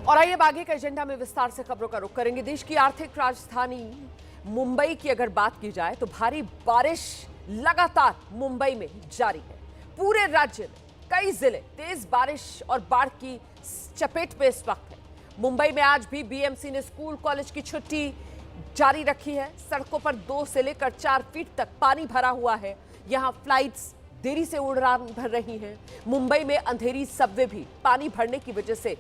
और आइए आगे के एजेंडा में विस्तार से खबरों का रुख करेंगे। देश की आर्थिक राजधानी मुंबई की अगर बात की जाए तो भारी बारिश लगातार मुंबई में जारी है। पूरे राज्य में कई जिले तेज बारिश और बाढ़ की चपेट में इस वक्त है। मुंबई में आज भी बीएमसी ने स्कूल कॉलेज की छुट्टी जारी रखी है। सड़कों पर 2 से लेकर 4 फीट तक पानी भरा हुआ है। यहां फ्लाइट्स देरी से उड़ान भर रही हैं। मुंबई में अंधेरी सबवे भी पानी भरने की वजह से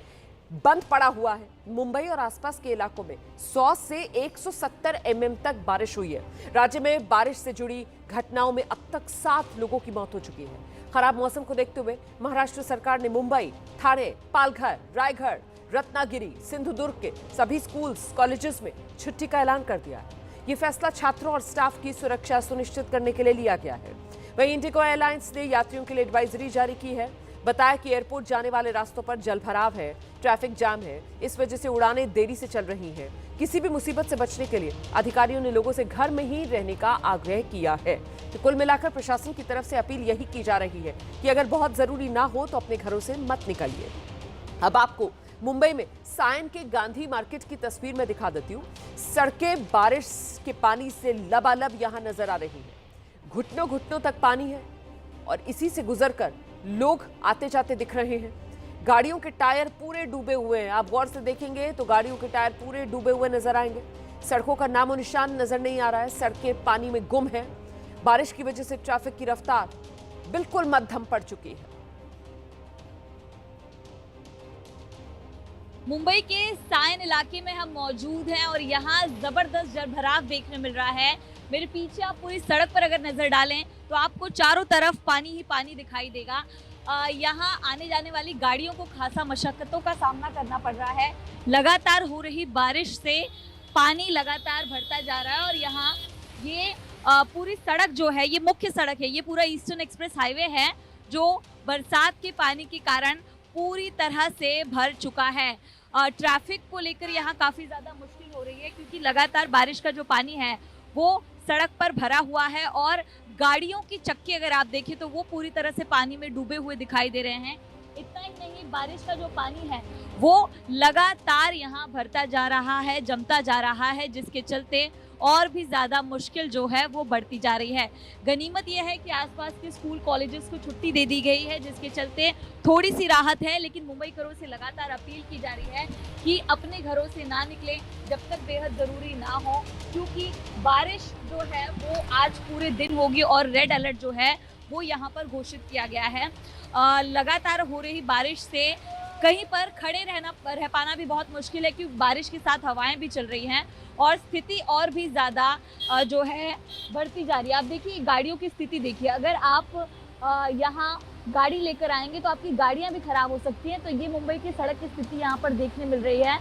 बंद पड़ा हुआ है। मुंबई और आसपास के इलाकों में 100 से 170 mm तक बारिश हुई है। राज्य में बारिश से जुड़ी घटनाओं में अब तक 7 लोगों की मौत हो चुकी है। खराब मौसम को देखते हुए महाराष्ट्र सरकार ने मुंबई, ठाणे, पालघर, रायगढ़, रत्नागिरी, सिंधुदुर्ग के सभी स्कूल्स, कॉलेजेस में छुट्टी का ऐलान कर दिया है। ये फैसला छात्रों और स्टाफ की सुरक्षा सुनिश्चित करने के लिए लिया गया है। वहीं इंडिगो एयरलाइंस ने यात्रियों के लिए एडवाइजरी जारी की है। बताया कि एयरपोर्ट जाने वाले रास्तों पर जलभराव है, ट्रैफिक जाम है, इस वजह से उड़ानें देरी से चल रही हैं। किसी भी मुसीबत से बचने के लिए अधिकारियों ने लोगों से घर में ही रहने का आग्रह किया है। तो कुल मिलाकर प्रशासन की तरफ से अपील यही की जा रही है कि अगर बहुत जरूरी ना हो तो अपने घरों से मत निकलिए। अब आपको मुंबई में सायन के गांधी मार्केट की तस्वीर में दिखा देती हूँ। सड़कें बारिश के पानी से लबालब यहाँ नजर आ रही हैं। घुटनों घुटनों तक पानी है और इसी से गुजरकर लोग आते जाते दिख रहे हैं। गाड़ियों के टायर पूरे डूबे हुए हैं। आप गौर से देखेंगे तो गाड़ियों के टायर पूरे डूबे हुए नजर आएंगे। सड़कों का नामो निशान नजर नहीं आ रहा है। सड़कें पानी में गुम हैं। बारिश की वजह से ट्रैफिक की रफ्तार बिल्कुल मध्यम पड़ चुकी है। मुंबई के सायन इलाके में हम मौजूद हैं और यहाँ जबरदस्त जलभराव देखने मिल रहा है। मेरे पीछे आप पूरी सड़क पर अगर नजर डालें तो आपको चारों तरफ पानी ही पानी दिखाई देगा। यहाँ आने जाने वाली गाड़ियों को खासा मशक्कतों का सामना करना पड़ रहा है। लगातार हो रही बारिश से पानी लगातार बढ़ता जा रहा है और यहाँ ये पूरी सड़क जो है, ये मुख्य सड़क है, ये पूरा ईस्टर्न एक्सप्रेस हाईवे है जो बरसात के पानी के कारण पूरी तरह से भर चुका है। ट्रैफिक को लेकर यहाँ काफ़ी ज़्यादा मुश्किल हो रही है क्योंकि लगातार बारिश का जो पानी है वो सड़क पर भरा हुआ है और गाड़ियों की चक्के अगर आप देखें तो वो पूरी तरह से पानी में डूबे हुए दिखाई दे रहे हैं। इतना ही नहीं, बारिश का जो पानी है वो लगातार यहाँ भरता जा रहा है, जमता जा रहा है, जिसके चलते और भी ज़्यादा मुश्किल जो है वो बढ़ती जा रही है। गनीमत यह है कि आसपास के स्कूल कॉलेजेस को छुट्टी दे दी गई है, जिसके चलते थोड़ी सी राहत है। लेकिन मुंबई करों से लगातार अपील की जा रही है कि अपने घरों से ना निकलें जब तक बेहद ज़रूरी ना हो, क्योंकि बारिश जो है वो आज पूरे दिन होगी और रेड अलर्ट जो है वो यहाँ पर घोषित किया गया है। लगातार हो रही बारिश से कहीं पर खड़े रह पाना भी बहुत मुश्किल है क्योंकि बारिश के साथ हवाएं भी चल रही हैं और स्थिति और भी ज़्यादा जो है बढ़ती जा रही है। आप देखिए गाड़ियों की स्थिति देखिए, अगर आप यहाँ गाड़ी लेकर आएंगे तो आपकी गाड़ियाँ भी खराब हो सकती हैं। तो ये मुंबई की सड़क की स्थिति यहाँ पर देखने मिल रही है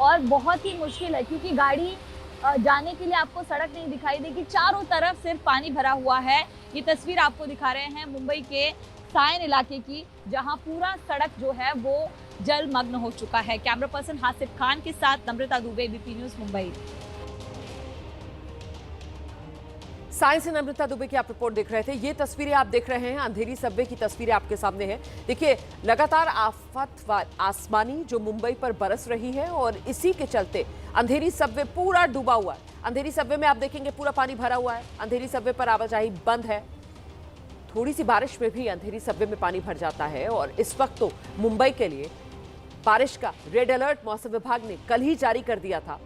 और बहुत ही मुश्किल है क्योंकि गाड़ी जाने के लिए आपको सड़क नहीं दिखाई देगी। चारों तरफ सिर्फ पानी भरा हुआ है। ये तस्वीर आपको दिखा रहे हैं मुंबई के सायन इलाके की, जहां पूरा सड़क जो है वो जलमग्न हो चुका है। कैमरा पर्सन हासिफ खान के साथ Namrata Dubey, ABP news Mumbai. Science से नम्रता दुबे की आप रिपोर्ट देख रहे थे। ये तस्वीरें आप देख रहे हैं, अंधेरी सबवे की तस्वीरें आपके सामने हैं। देखिए लगातार आफत आसमानी जो मुंबई पर बरस रही है और इसी के चलते अंधेरी सबवे पूरा डूबा हुआ है। अंधेरी सबवे में आप देखेंगे पूरा पानी भरा हुआ है। अंधेरी सबवे पर आवाजाही बंद है। थोड़ी सी बारिश में भी अंधेरी सबवे में पानी भर जाता है और इस वक्त तो मुंबई के लिए बारिश का रेड अलर्ट मौसम विभाग ने कल ही जारी कर दिया था।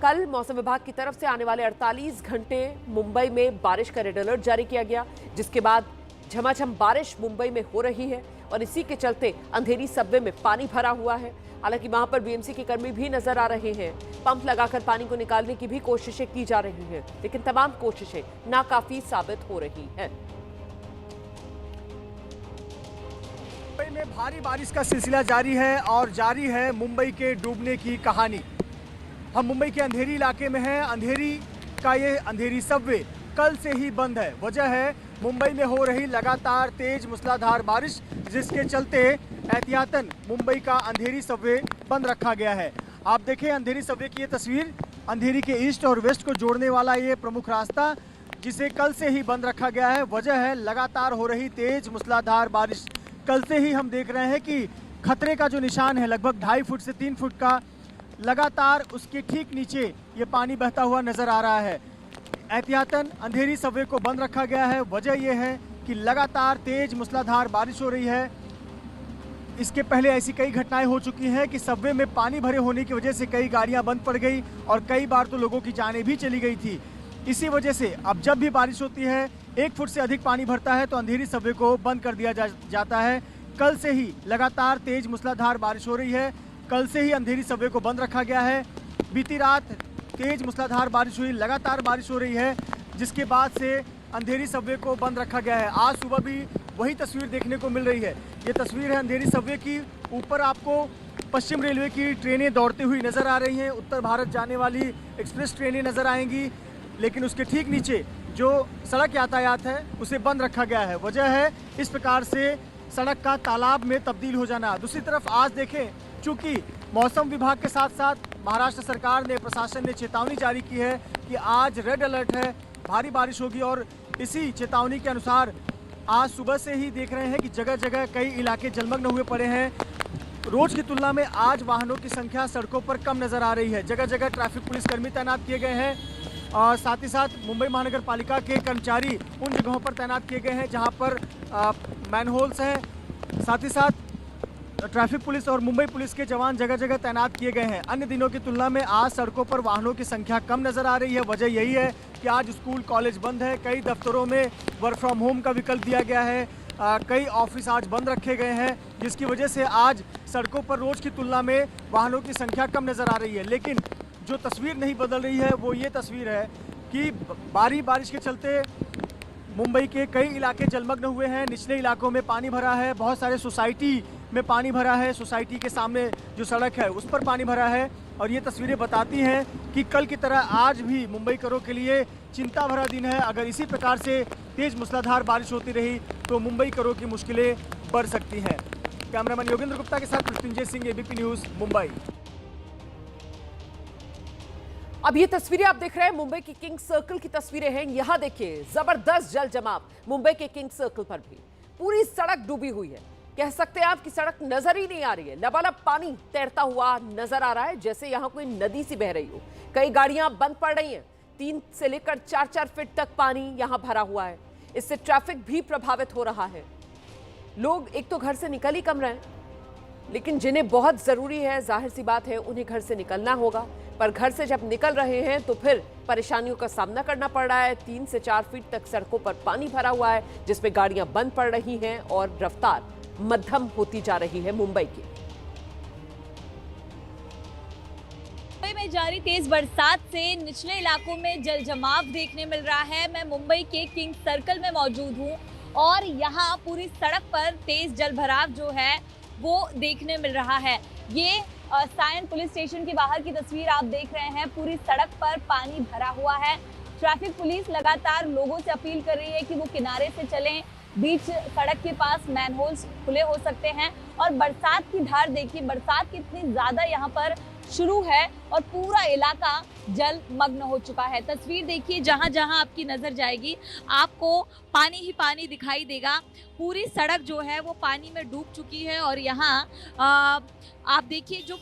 कल मौसम विभाग की तरफ से आने वाले 48 घंटे मुंबई में बारिश का रेड अलर्ट जारी किया गया, जिसके बाद झमाझम बारिश मुंबई में हो रही है और इसी के चलते अंधेरी सबवे में पानी भरा हुआ है। हालांकि वहां पर बीएमसी के कर्मी भी नजर आ रहे हैं। पंप लगाकर पानी को निकालने की भी कोशिशें की जा रही हैं, लेकिन तमाम कोशिशें नाकाफी साबित हो रही हैं। मुंबई में भारी बारिश का सिलसिला जारी है और जारी है मुंबई के डूबने की कहानी। हम मुंबई के अंधेरी इलाके में हैं। अंधेरी का ये अंधेरी सबवे कल से ही बंद है। वजह है मुंबई में हो रही लगातार तेज मूसलाधार बारिश, जिसके चलते एहतियातन मुंबई का अंधेरी सबवे बंद रखा गया है। आप देखें अंधेरी सबवे की ये तस्वीर, अंधेरी के ईस्ट और वेस्ट को जोड़ने वाला ये प्रमुख रास्ता जिसे कल से ही बंद रखा गया है। वजह है लगातार हो रही तेज मूसलाधार बारिश। कल से ही हम देख रहे हैं कि खतरे का जो निशान है लगभग 2.5 फुट से 3 फुट का, लगातार उसके ठीक नीचे ये पानी बहता हुआ नजर आ रहा है। एहतियातन अंधेरी सबवे को बंद रखा गया है। वजह यह है कि लगातार तेज मूसलाधार बारिश हो रही है। इसके पहले ऐसी कई घटनाएं हो चुकी हैं कि सबवे में पानी भरे होने की वजह से कई गाड़ियां बंद पड़ गई और कई बार तो लोगों की जानें भी चली गई थी। इसी वजह से अब जब भी बारिश होती है, 1 फुट से अधिक पानी भरता है तो अंधेरी सबवे को बंद कर दिया जाता है। कल से ही लगातार तेज मूसलाधार बारिश हो रही है। कल से ही अंधेरी सबवे को बंद रखा गया है। बीती रात तेज मूसलाधार बारिश हुई, लगातार बारिश हो रही है, जिसके बाद से अंधेरी सबवे को बंद रखा गया है। आज सुबह भी वही तस्वीर देखने को मिल रही है। ये तस्वीर है अंधेरी सबवे की। ऊपर आपको पश्चिम रेलवे की ट्रेनें दौड़ती हुई नजर आ रही हैं। उत्तर भारत जाने वाली एक्सप्रेस ट्रेनें नजर आएंगी, लेकिन उसके ठीक नीचे जो सड़क यातायात है उसे बंद रखा गया है। वजह है इस प्रकार से सड़क का तालाब में तब्दील हो जाना। दूसरी तरफ आज देखें, चूंकि मौसम विभाग के साथ साथ महाराष्ट्र सरकार ने, प्रशासन ने चेतावनी जारी की है कि आज रेड अलर्ट है, भारी बारिश होगी। और इसी चेतावनी के अनुसार आज सुबह से ही देख रहे हैं कि जगह जगह कई इलाके जलमग्न हुए पड़े हैं। रोज की तुलना में आज वाहनों की संख्या सड़कों पर कम नजर आ रही है। जगह जगह ट्रैफिक पुलिस कर्मी तैनात किए गए हैं और साथ ही साथ मुंबई महानगर पालिका के कर्मचारी उन जगहों पर तैनात किए गए हैं जहां पर मैनहोल्स हैं। साथ ही साथ ट्रैफिक पुलिस और मुंबई पुलिस के जवान जगह जगह तैनात किए गए हैं। अन्य दिनों की तुलना में आज सड़कों पर वाहनों की संख्या कम नजर आ रही है। वजह यही है कि आज स्कूल कॉलेज बंद है। कई दफ्तरों में वर्क फ्रॉम होम का विकल्प दिया गया है। कई ऑफिस आज बंद रखे गए हैं, जिसकी वजह से आज सड़कों पर रोज की तुलना में वाहनों की संख्या कम नजर आ रही है। लेकिन जो तस्वीर नहीं बदल रही है वो ये तस्वीर है कि भारी बारिश के चलते मुंबई के कई इलाके जलमग्न हुए हैं। निचले इलाकों में पानी भरा है, बहुत सारे सोसाइटी में पानी भरा है। सोसाइटी के सामने जो सड़क है उस पर पानी भरा है। और ये तस्वीरें बताती हैं कि कल की तरह आज भी मुंबईकरों के लिए चिंता भरा दिन है। अगर इसी प्रकार से तेज मूसलाधार बारिश होती रही तो मुंबईकरों की मुश्किलें बढ़ सकती हैं। कैमरामैन योगेंद्र गुप्ता के साथ मृत्युंजय सिंह, एबीपी न्यूज़, मुंबई। अब ये तस्वीरें आप देख रहे हैं मुंबई की किंग सर्कल की तस्वीरें हैं। यहां देखिए जबरदस्त जल जमाव मुंबई के किंग सर्कल पर भी। पूरी सड़क डूबी हुई है, कह सकते हैं आप कि सड़क नजर ही नहीं आ रही है। लबालब पानी तैरता हुआ नजर आ रहा है, जैसे यहां कोई नदी सी बह रही हो। कई गाड़ियां बंद पड़ रही हैं। 3 से लेकर 4-4 फीट तक पानी यहां भरा हुआ है। इससे ट्रैफिक भी प्रभावित हो रहा है। लोग एक तो घर से निकल ही कम रहे हैं, लेकिन जिन्हें बहुत जरूरी है, जाहिर सी बात है, उन्हें घर से निकलना होगा। पर घर से जब निकल रहे हैं तो फिर परेशानियों का सामना करना पड़ रहा है। 3 से 4 फीट तक सड़कों पर पानी भरा हुआ है, जिसमें गाड़ियां बंद पड़ रही हैं और रफ्तार मध्यम होती जा रही है मुंबई की। मुंबई में जारी तेज बरसात से निचले इलाकों में जल जमाव देखने मिल रहा है। मैं मुंबई के किंग सर्कल में मौजूद हूं और यहाँ पूरी सड़क पर तेज जल भराव जो है वो देखने मिल रहा है। ये सायन पुलिस स्टेशन के बाहर की तस्वीर आप देख रहे हैं। पूरी सड़क पर पानी भरा हुआ है। ट्रैफिक पुलिस लगातार लोगों से अपील कर रही है कि वो किनारे से चलें। बीच सड़क के पास मैनहोल्स खुले हो सकते हैं। और बरसात की धार देखिए, बरसात कितनी ज़्यादा यहाँ पर शुरू है और पूरा इलाका जल मग्न हो चुका है। तस्वीर देखिए, जहाँ जहाँ आपकी नज़र जाएगी आपको पानी ही पानी दिखाई देगा। पूरी सड़क जो है वो पानी में डूब चुकी है और यहाँ आप देखिए जो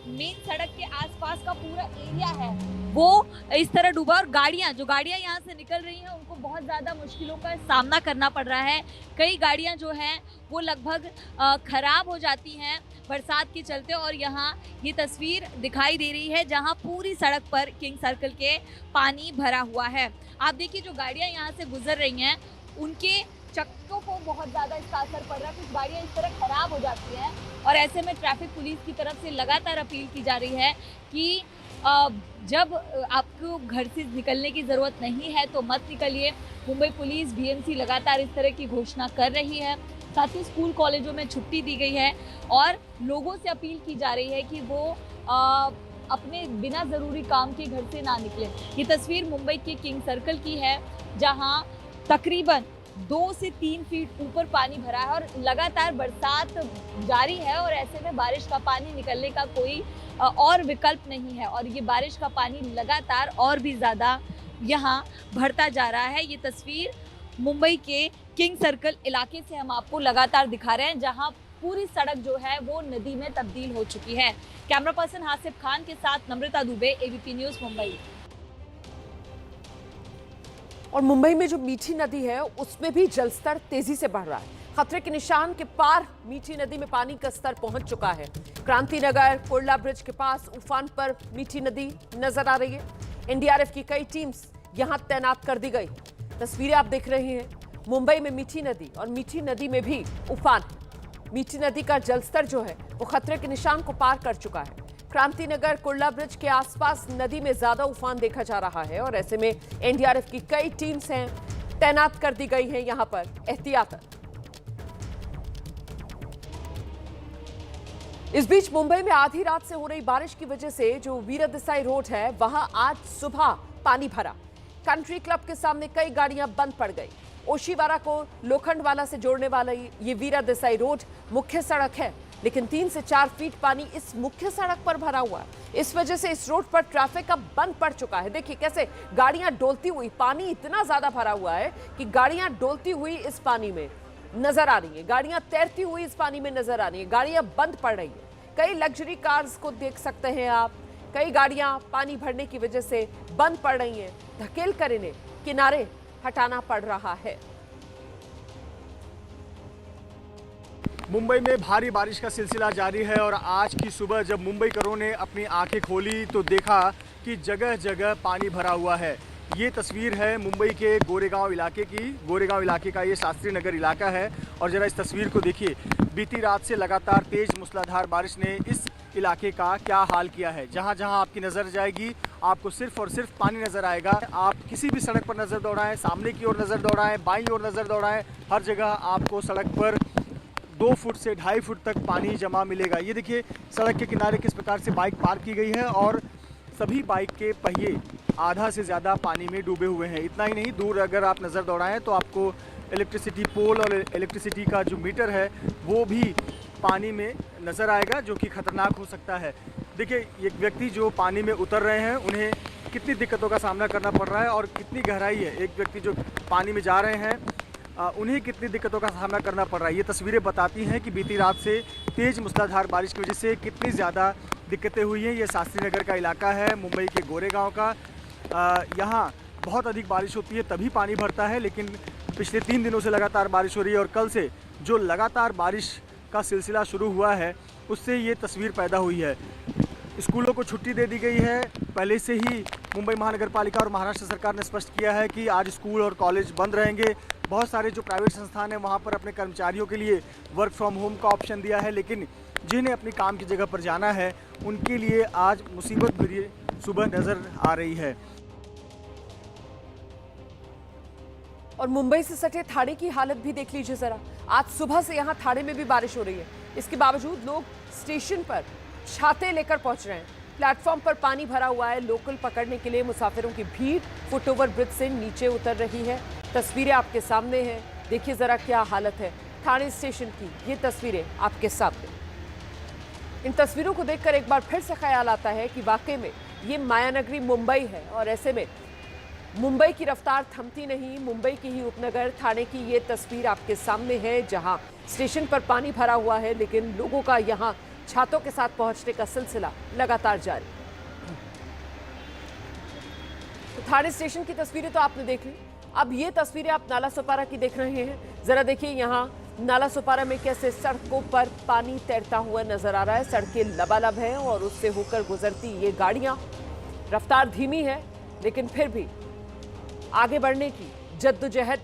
मेन सड़क के आसपास का पूरा एरिया है वो इस तरह डूबा। और जो गाड़ियाँ यहाँ से निकल रही हैं उनको बहुत ज़्यादा मुश्किलों का सामना करना पड़ रहा है। कई गाड़ियाँ जो हैं वो लगभग ख़राब हो जाती हैं बरसात के चलते। और यहाँ ये तस्वीर दिखाई दे रही है जहाँ पूरी सड़क पर किंग सर्कल के पानी भरा हुआ है। आप देखिए जो गाड़ियाँ यहाँ से गुजर रही हैं उनके चक्कों को बहुत ज़्यादा इसका असर पड़ रहा है। कुछ गाड़ियाँ इस तरह ख़राब हो जाती हैं और ऐसे में ट्रैफिक पुलिस की तरफ से लगातार अपील की जा रही है कि जब आपको घर से निकलने की ज़रूरत नहीं है तो मत निकलिए। मुंबई पुलिस, बीएमसी लगातार इस तरह की घोषणा कर रही है। साथ ही स्कूल कॉलेजों में छुट्टी दी गई है और लोगों से अपील की जा रही है कि वो अपने बिना ज़रूरी काम के घर से ना निकले। ये तस्वीर मुंबई के किंग सर्कल की है जहां तकरीबन 2 से 3 फीट ऊपर पानी भरा है और लगातार बरसात जारी है और ऐसे में बारिश का पानी निकलने का कोई और विकल्प नहीं है। और ये बारिश का पानी लगातार और भी ज़्यादा यहाँ बढ़ता जा रहा है। ये तस्वीर मुंबई के किंग सर्कल इलाके से हम आपको लगातार दिखा रहे हैं जहाँ पूरी सड़क जो है वो नदी में तब्दील हो चुकी है। कैमरा पर्सन हासिफ खान के साथ नम्रता दुबे, एबीपी न्यूज मुंबई। और मुंबई में जो मीठी नदी है उसमें भी जलस्तर तेजी से बढ़ रहा है। खतरे के निशान के पार मीठी नदी में पानी का स्तर पहुंच चुका है। क्रांति नगर कुर्ला ब्रिज के पास उफान पर मीठी नदी नजर आ रही है। एनडीआरएफ की कई टीम्स यहां तैनात कर दी गई। तस्वीरें आप देख रहे हैं मुंबई में मीठी नदी, और मीठी नदी में भी उफान। मीठी नदी का जलस्तर जो है वो खतरे के निशान को पार कर चुका है। क्रांति नगर कुर्ला ब्रिज के आसपास नदी में ज्यादा उफान देखा जा रहा है, और ऐसे में एनडीआरएफ की कई टीम्स हैं तैनात कर दी गई हैं यहां पर एहतियातन। इस बीच मुंबई में आधी रात से हो रही बारिश की वजह से जो वीरा देसाई रोड है वहां आज सुबह पानी भरा। कंट्री क्लब के सामने कई गाड़ियां बंद पड़ गई। ओशीवारा को लोखंडवाला से जोड़ने वाला ये वीरा देसाई रोड मुख्य सड़क है, लेकिन 3 से 4 फीट पानी इस मुख्य सड़क पर भरा हुआ है। इस वजह से इस रोड पर ट्रैफिक अब बंद पड़ चुका है। देखिए कैसे गाड़ियां डोलती हुई, पानी इतना ज्यादा भरा हुआ है कि गाड़ियां डोलती हुई इस पानी में नजर आ रही है, गाड़ियां तैरती हुई इस पानी में नजर आ रही है, गाड़ियां बंद पड़ रही है। कई लग्जरी कार्स को देख सकते हैं आप, कई गाड़ियां पानी भरने की वजह से बंद पड़ रही हैं, धकेल कर इन्हें किनारे हटाना पड़ रहा है। मुंबई में भारी बारिश का सिलसिला जारी है और आज की सुबह जब मुंबईकरों ने अपनी आंखें खोली तो देखा कि जगह जगह पानी भरा हुआ है। ये तस्वीर है मुंबई के गोरेगांव इलाके की। गोरेगांव इलाके का ये शास्त्री नगर इलाका है, और ज़रा इस तस्वीर को देखिए। बीती रात से लगातार तेज मूसलाधार बारिश ने इस इलाके का क्या हाल किया है। जहाँ जहाँ आपकी नज़र जाएगी आपको सिर्फ और सिर्फ पानी नज़र आएगा। आप किसी भी सड़क पर नज़र दौड़ाएं, सामने की ओर नज़र दौड़ाएं, बाईं ओर नज़र दौड़ाएं, हर जगह आपको सड़क पर 2 फुट से 2.5 फुट तक पानी जमा मिलेगा। ये देखिए सड़क के किनारे किस प्रकार से बाइक पार्क की गई है, और सभी बाइक के पहिए आधा से ज़्यादा पानी में डूबे हुए हैं। इतना ही नहीं, दूर अगर आप नज़र दौड़ाएं तो आपको इलेक्ट्रिसिटी पोल और इलेक्ट्रिसिटी का जो मीटर है वो भी पानी में नज़र आएगा, जो कि खतरनाक हो सकता है। देखिए एक व्यक्ति जो पानी में उतर रहे हैं उन्हें कितनी दिक्कतों का सामना करना पड़ रहा है और कितनी गहराई है। एक व्यक्ति जो पानी में जा रहे हैं उन्हें कितनी दिक्कतों का सामना करना पड़ रहा है। ये तस्वीरें बताती हैं कि बीती रात से तेज़ मूसलाधार बारिश की वजह से कितनी ज़्यादा दिक्कतें हुई हैं। ये शास्त्री नगर का इलाका है मुंबई के गोरेगांव का। यहाँ बहुत अधिक बारिश होती है तभी पानी भरता है, लेकिन पिछले 3 दिनों से लगातार बारिश हो रही है, और कल से जो लगातार बारिश का सिलसिला शुरू हुआ है उससे ये तस्वीर पैदा हुई है। स्कूलों को छुट्टी दे दी गई है। पहले से ही मुंबई महानगर पालिका और महाराष्ट्र सरकार ने स्पष्ट किया है कि आज स्कूल और कॉलेज बंद रहेंगे। बहुत सारे जो प्राइवेट संस्थान हैं वहाँ पर अपने कर्मचारियों के लिए वर्क फ्रॉम होम का ऑप्शन दिया है, लेकिन जिन्हें अपनी काम की जगह पर जाना है उनके लिए आज मुसीबत भरी सुबह नज़र आ रही है। और मुंबई से सटे थाने की हालत भी देख लीजिए जरा। आज सुबह से यहाँ थाने में भी बारिश हो रही है, इसके बावजूद लोग स्टेशन पर छाते लेकर पहुंच रहे हैं। प्लेटफॉर्म पर पानी भरा हुआ है। लोकल पकड़ने के लिए मुसाफिरों की भीड़ फुटओवर ब्रिज से नीचे उतर रही है। तस्वीरें आपके सामने हैं, देखिए जरा क्या हालत है थाने स्टेशन की। ये तस्वीरें आपके सामने। इन तस्वीरों को देखकर एक बार फिर से ख्याल आता है कि वाकई में ये मायानगरी मुंबई है, और ऐसे में मुंबई की रफ्तार थमती नहीं। मुंबई की ही उपनगर थाने की ये तस्वीर आपके सामने है, जहां स्टेशन पर पानी भरा हुआ है, लेकिन लोगों का यहां छातों के साथ पहुंचने का सिलसिला लगातार जारी। तो थाने स्टेशन की तस्वीरें तो आपने देख ली, अब ये तस्वीरें आप नाला सोपारा की देख रहे हैं। जरा देखिए यहाँ नाला सोपारा में कैसे सड़कों पर पानी तैरता हुआ नजर आ रहा है। सड़कें लबालब हैं और उससे होकर गुजरती ये गाड़ियां। रफ्तार धीमी है, लेकिन फिर भी आगे बढ़ने की जद्दोजहद।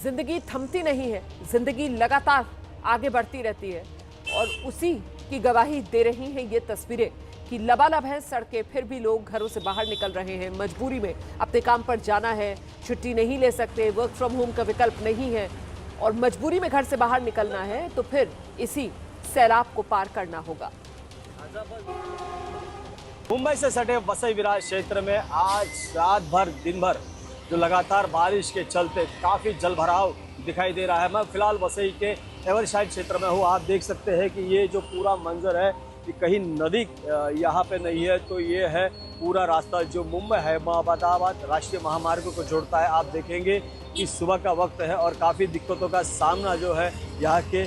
जिंदगी थमती नहीं है, जिंदगी लगातार आगे बढ़ती रहती है, और उसी की गवाही दे रही हैं ये तस्वीरें कि लबालब है सड़कें, फिर भी लोग घरों से बाहर निकल रहे हैं। मजबूरी में अपने काम पर जाना है, छुट्टी नहीं ले सकते, वर्क फ्रॉम होम का विकल्प नहीं है, और मजबूरी में घर से बाहर निकलना है तो फिर इसी सैलाब को पार करना होगा। मुंबई से सटे वसई विरार क्षेत्र में आज रात भर दिन भर जो लगातार बारिश के चलते काफ़ी जलभराव दिखाई दे रहा है। मैं फिलहाल वसई के एवरसाइड क्षेत्र में हूँ। आप देख सकते हैं कि ये जो पूरा मंजर है कि कहीं नदी यहाँ पे नहीं है, तो ये है पूरा रास्ता जो मुंबई अहमदाबाद राष्ट्रीय महामार्ग को जोड़ता है। आप देखेंगे कि सुबह का वक्त है और काफ़ी दिक्कतों का सामना जो है यहाँ के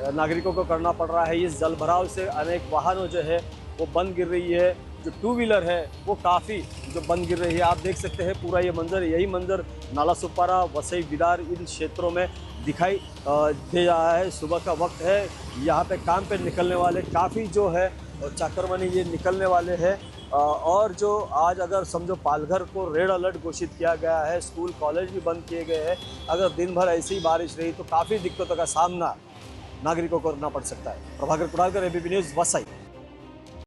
नागरिकों को करना पड़ रहा है। इस जल भराव से अनेक वाहनों जो है वो बंद गिर रही है, जो टू व्हीलर है वो काफ़ी जो बंद गिर रही है। आप देख सकते हैं पूरा ये मंजर, यही मंजर नाला सुपारा, वसई विरार इन क्षेत्रों में दिखाई दे रहा है। सुबह का वक्त है, यहाँ पे काम पे निकलने वाले काफ़ी जो है चाकरमानी ये निकलने वाले हैं। और जो आज अगर समझो पालघर को रेड अलर्ट घोषित किया गया है, स्कूल कॉलेज भी बंद किए गए हैं। अगर दिन भर ऐसी ही बारिश रही तो काफ़ी दिक्कतों का सामना नागरिकों को करना पड़ सकता है। Prabhakar Kunalkar, ABP news, Vasai.